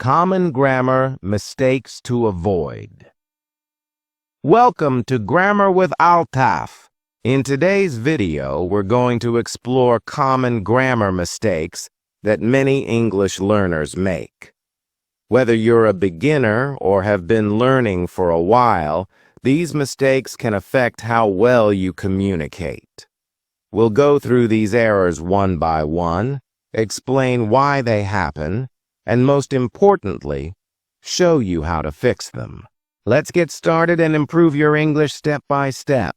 Common grammar mistakes to avoid. Welcome to Grammar with Altaf. In today's video, we're going to explore common grammar mistakes that many English learners make. Whether you're a beginner or have been learning for a while, these mistakes can affect how well you communicate. We'll go through these errors one by one, explain why they happen, and most importantly, show you how to fix them. Let's get started and improve your English step by step.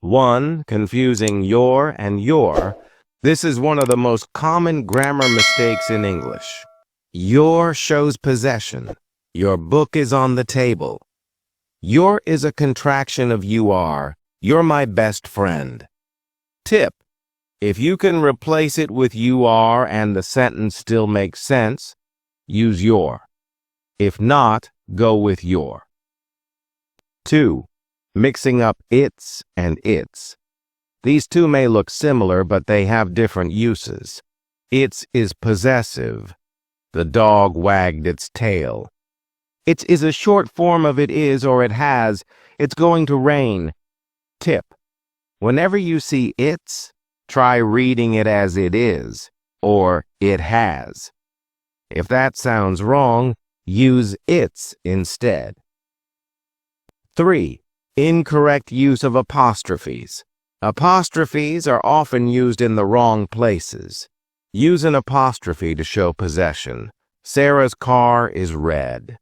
1. Confusing your and your. This is one of the most common grammar mistakes in English. Your shows possession. Your book is on the table. Your is a contraction of you are. You're my best friend. Tip: if you can replace it with you are and the sentence still makes sense, use your. If not, go with your. 2. Mixing up its and its. These two may look similar, but they have different uses. Its is possessive. The dog wagged its tail. Its is a short form of it is or it has. It's going to rain. Tip: whenever you see its, try reading it as it is, or it has. If that sounds wrong, use its instead. 3. Incorrect use of apostrophes. Apostrophes are often used in the wrong places. Use an apostrophe to show possession. Sarah's car is red.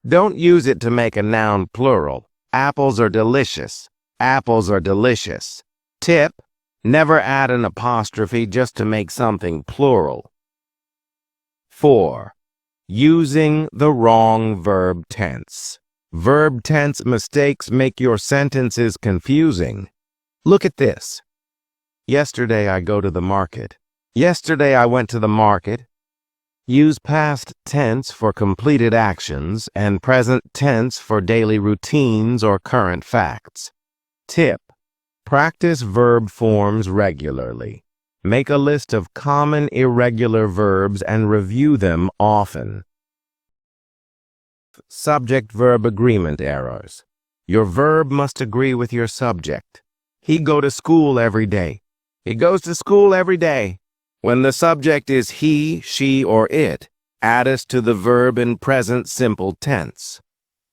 Don't use it to make a noun plural. Apples are delicious. Apples are delicious. Tip: never add an apostrophe just to make something plural. 4. Using the wrong verb tense. Verb tense mistakes make your sentences confusing. Look at this. Yesterday I go to the market. Yesterday I went to the market. Use past tense for completed actions and present tense for daily routines or current facts. Tip: practice verb forms regularly. Make a list of common irregular verbs and review them often. Subject-verb agreement errors. Your verb must agree with your subject. He go to school every day. He goes to school every day. When the subject is he, she, or it, add us to the verb in present simple tense.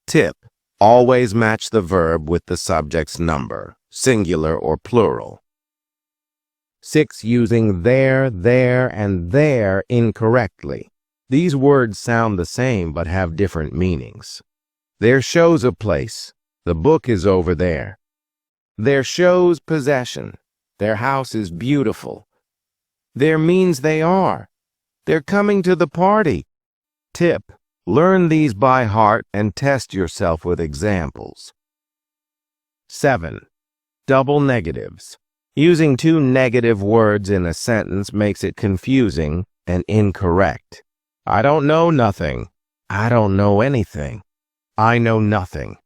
Tip: always match the verb with the subject's number, singular or plural. 6. Using there, and there incorrectly. These words sound the same but have different meanings. There shows a place. The book is over there. There shows possession. Their house is beautiful. There means they are. They're coming to the party. Tip: learn these by heart and test yourself with examples. 7. Double negatives. Using two negative words in a sentence makes it confusing and incorrect. I don't know nothing. I don't know anything. I know nothing.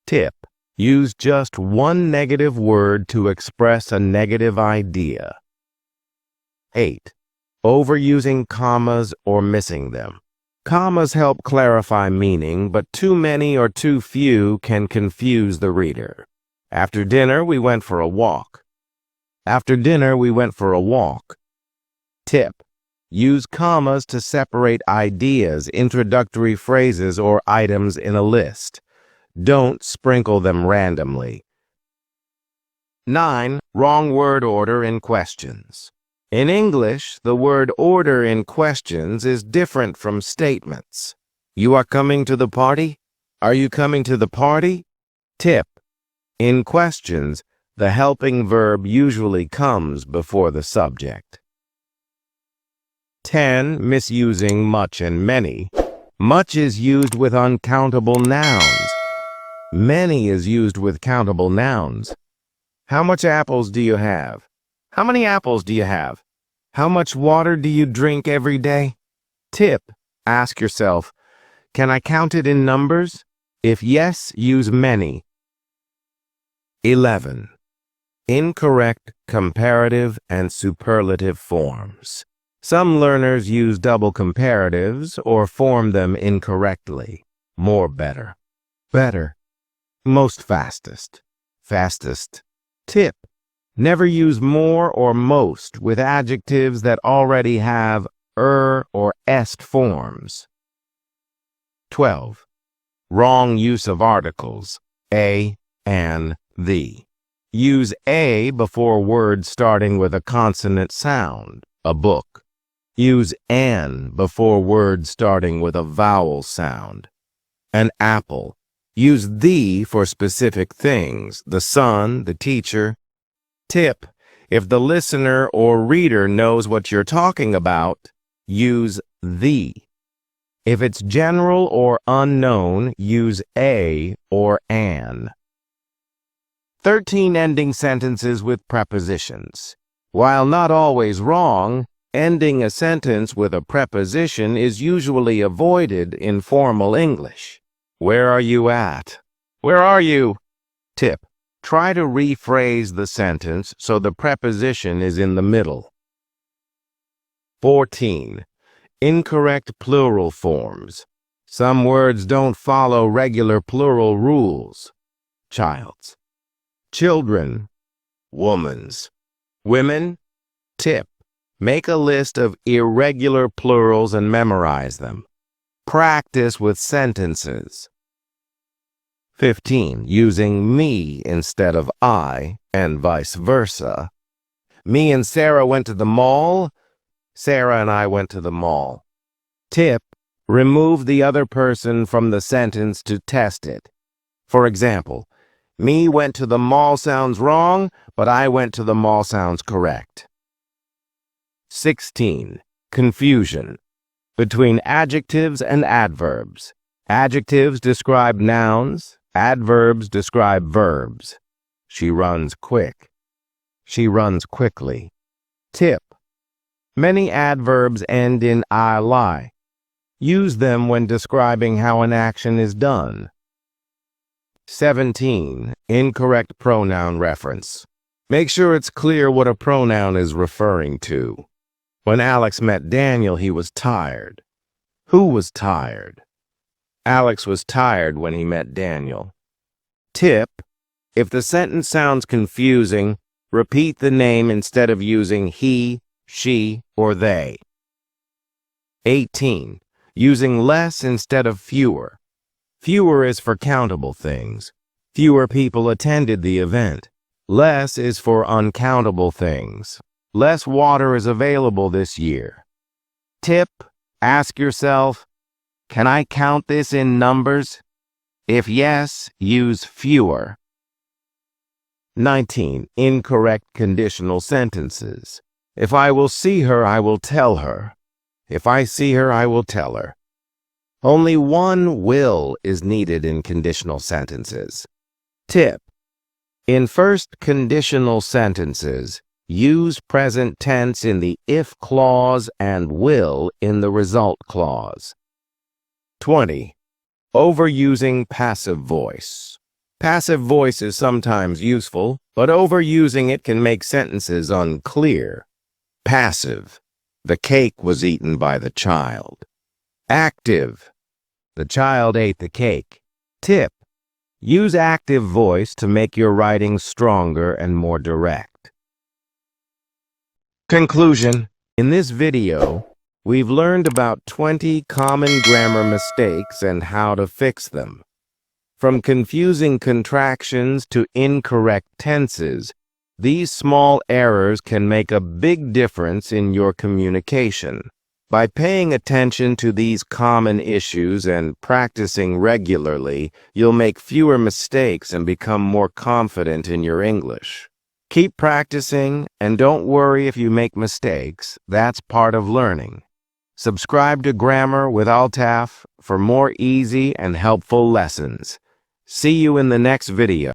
Tip: use just one negative word to express a negative idea. 8. Overusing commas or missing them. Commas help clarify meaning, but too many or too few can confuse the reader. After dinner, we went for a walk. After dinner, we went for a walk. Tip: use commas to separate ideas, introductory phrases, or items in a list. Don't sprinkle them randomly. 9. Wrong word order in questions. In English, the word order in questions is different from statements. You are coming to the party? Are you coming to the party? Tip: in questions, the helping verb usually comes before the subject. 10. Misusing much and many. Much is used with uncountable nouns. Many is used with countable nouns. How much apples do you have? How many apples do you have? How much water do you drink every day? Tip: ask yourself, can I count it in numbers? If yes, use many. 11. Incorrect comparative and superlative forms. Some learners use double comparatives or form them incorrectly. More, better. Better. Most, fastest. Fastest. Tip: never use more or most with adjectives that already have or est forms. 12. Wrong use of articles, a, an, the. Use a before words starting with a consonant sound, a book. Use an before words starting with a vowel sound, an apple. Use the for specific things, the sun, the teacher. Tip: if the listener or reader knows what you're talking about, use the. If it's general or unknown, use a or an. 13 ending sentences with prepositions. While not always wrong, ending a sentence with a preposition is usually avoided in formal English. Where are you at? Where are you? Tip: try to rephrase the sentence so the preposition is in the middle. 14. Incorrect plural forms. Some words don't follow regular plural rules. Child's. Children. Woman's. Women. Tip: make a list of irregular plurals and memorize them. Practice with sentences. 15. Using me instead of I, and vice versa. Me and Sarah went to the mall. Sarah and I went to the mall. Tip: remove the other person from the sentence to test it. For example, me went to the mall sounds wrong, but I went to the mall sounds correct. 16. Confusion. Between adjectives and adverbs. Adjectives describe nouns. Adverbs describe verbs. She runs quick. She runs quickly. Tip: many adverbs end in -ly. Use them when describing how an action is done. 17. Incorrect pronoun reference. Make sure it's clear what a pronoun is referring to. When Alex met Daniel, he was tired. Who was tired? Alex was tired when he met Daniel. Tip: if the sentence sounds confusing, repeat the name instead of using he, she, or they. 18. Using less instead of fewer. Fewer is for countable things. Fewer people attended the event. Less is for uncountable things. Less water is available this year. Tip: ask yourself, can I count this in numbers? If yes, use fewer. 19. Incorrect conditional sentences. If I will see her, I will tell her. If I see her, I will tell her. Only one will is needed in conditional sentences. Tip: in first conditional sentences, use present tense in the if clause and will in the result clause. 20. Overusing passive voice. Passive voice is sometimes useful, but overusing it can make sentences unclear. Passive: the cake was eaten by the child. Active: the child ate the cake. Tip: use active voice to make your writing stronger and more direct. Conclusion. In this video, we've learned about 20 common grammar mistakes and how to fix them. From confusing contractions to incorrect tenses, these small errors can make a big difference in your communication. By paying attention to these common issues and practicing regularly, you'll make fewer mistakes and become more confident in your English. Keep practicing, and don't worry if you make mistakes. That's part of learning. Subscribe to Grammar with Altaf for more easy and helpful lessons. See you in the next video.